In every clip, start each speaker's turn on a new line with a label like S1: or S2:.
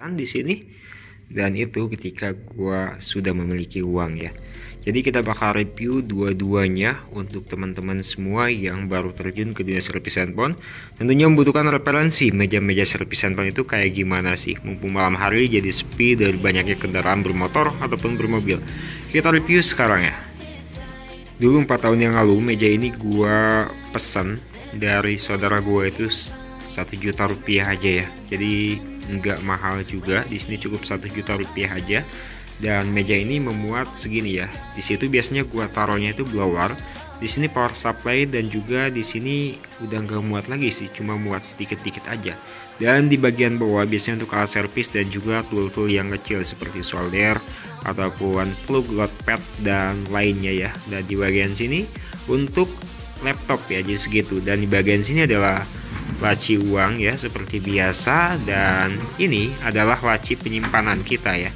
S1: kan di sini. Dan itu ketika gua sudah memiliki uang ya. Jadi kita bakal review dua-duanya untuk teman-teman semua yang baru terjun ke dunia servis handphone. Tentunya membutuhkan referensi meja-meja servis handphone itu kayak gimana sih. Mumpung malam hari jadi sepi dari banyaknya kendaraan bermotor ataupun bermobil. Kita review sekarang ya. Dulu 4 tahun yang lalu meja ini gua pesan dari saudara gua itu 1 juta rupiah aja ya. Jadi nggak mahal juga, di sini cukup 1 juta rupiah aja. Dan meja ini memuat segini ya. Di situ biasanya gua taruhnya itu blower. Di sini power supply dan juga di sini udah nggak muat lagi sih, cuma muat sedikit-sedikit aja. Dan di bagian bawah biasanya untuk alat servis dan juga tool-tool yang kecil seperti solder ataupun plug, load pad dan lainnya ya. Dan di bagian sini untuk laptop ya, jadi segitu. Dan di bagian sini adalah laci uang ya seperti biasa, dan ini adalah laci penyimpanan kita ya.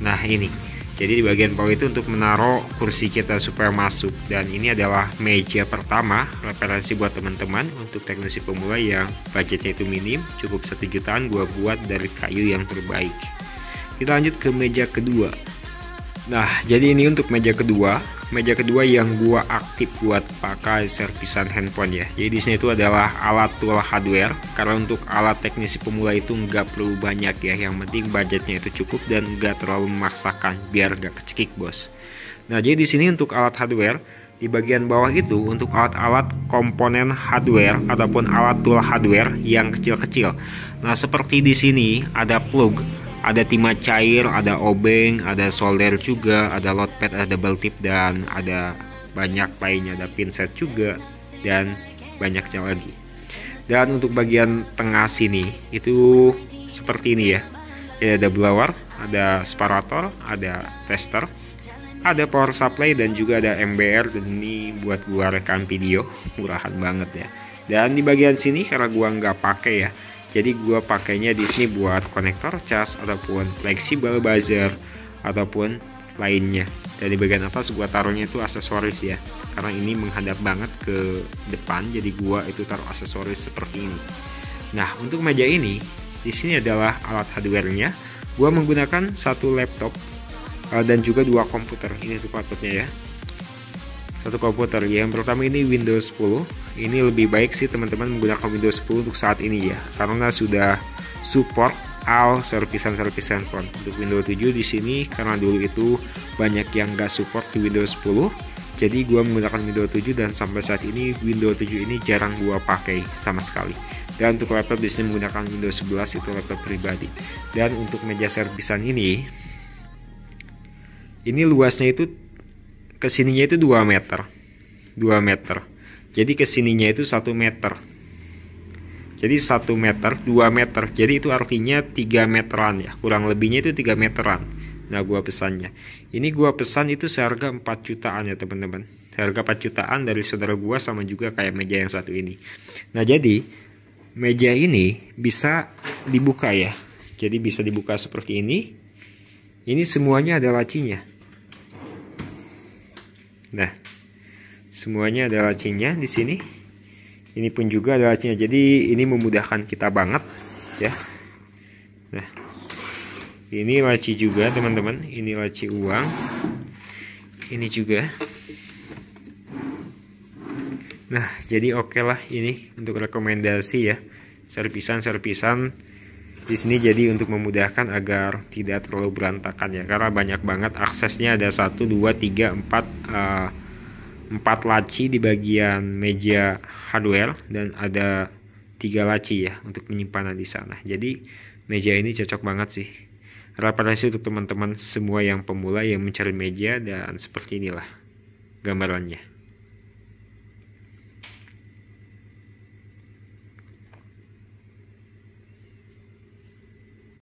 S1: Nah ini, jadi di bagian bawah itu untuk menaruh kursi kita supaya masuk. Dan ini adalah meja pertama, referensi buat teman-teman untuk teknisi pemula yang budgetnya itu minim, cukup 1 jutaan gua buat dari kayu yang terbaik. Kita lanjut ke meja kedua. Nah, jadi ini untuk meja kedua yang gua aktif buat pakai servisan handphone ya. Jadi di sini itu adalah alat tool hardware, karena untuk alat teknisi pemula itu nggak perlu banyak ya. Yang penting budgetnya itu cukup dan nggak terlalu memaksakan biar nggak kecekik bos. Nah, jadi di sini untuk alat hardware di bagian bawah itu untuk alat-alat komponen hardware ataupun alat tool hardware yang kecil-kecil. Nah, seperti di sini ada plug, ada timah cair, ada obeng, ada solder juga, ada load pad, ada double tip, dan ada banyak lainnya, ada pinset juga, dan banyaknya lagi. Dan untuk bagian tengah sini itu seperti ini ya. Jadi ada blower, ada separator, ada tester, ada power supply, dan juga ada MBR. Dan ini buat gua rekam video, murahan banget ya. Dan di bagian sini karena gua nggak pakai ya, jadi gua pakainya di sini buat konektor cas ataupun fleksibel buzzer ataupun lainnya. Dan di bagian atas gua taruhnya itu aksesoris ya, karena ini menghadap banget ke depan, jadi gua itu taruh aksesoris seperti ini. Nah, untuk meja ini di sini adalah alat hardware-nya. Gua menggunakan 1 laptop dan juga 2 komputer. Ini tuh laptopnya ya. 1 komputer. Yang pertama ini Windows 10. Ini lebih baik sih teman-teman menggunakan Windows 10 untuk saat ini ya, karena sudah support all servisan handphone. Untuk Windows 7 di sini karena dulu itu banyak yang nggak support di Windows 10. Jadi gua menggunakan Windows 7 dan sampai saat ini Windows 7 ini jarang gua pakai sama sekali. Dan untuk laptop di sini menggunakan Windows 11, itu laptop pribadi. Dan untuk meja servisan ini luasnya itu kesininya itu 2 meter. Jadi kesininya itu 1 meter. Jadi 1 meter, 2 meter. Jadi itu artinya 3 meteran ya. Kurang lebihnya itu 3 meteran. Nah, gua pesannya. Ini gua pesan itu seharga 4 jutaan ya teman-teman. Harga 4 jutaan dari saudara gua, sama juga kayak meja yang satu ini. Nah, jadi meja ini bisa dibuka ya. Jadi bisa dibuka seperti ini. Ini semuanya ada lacinya. Nah, semuanya ada lacinya di sini. Ini pun juga ada lacinya. Jadi ini memudahkan kita banget ya. Nah, ini laci juga teman-teman. Ini laci uang. Ini juga. Nah, jadi oke lah ini untuk rekomendasi ya. Servisan di sini jadi untuk memudahkan agar tidak terlalu berantakan ya, karena banyak banget aksesnya. Ada 1, 2, 3, 4 laci di bagian meja hardware, dan ada 3 laci ya untuk penyimpanan di sana. Jadi meja ini cocok banget sih. Referensi untuk teman-teman semua yang pemula yang mencari meja, dan seperti inilah gambarannya.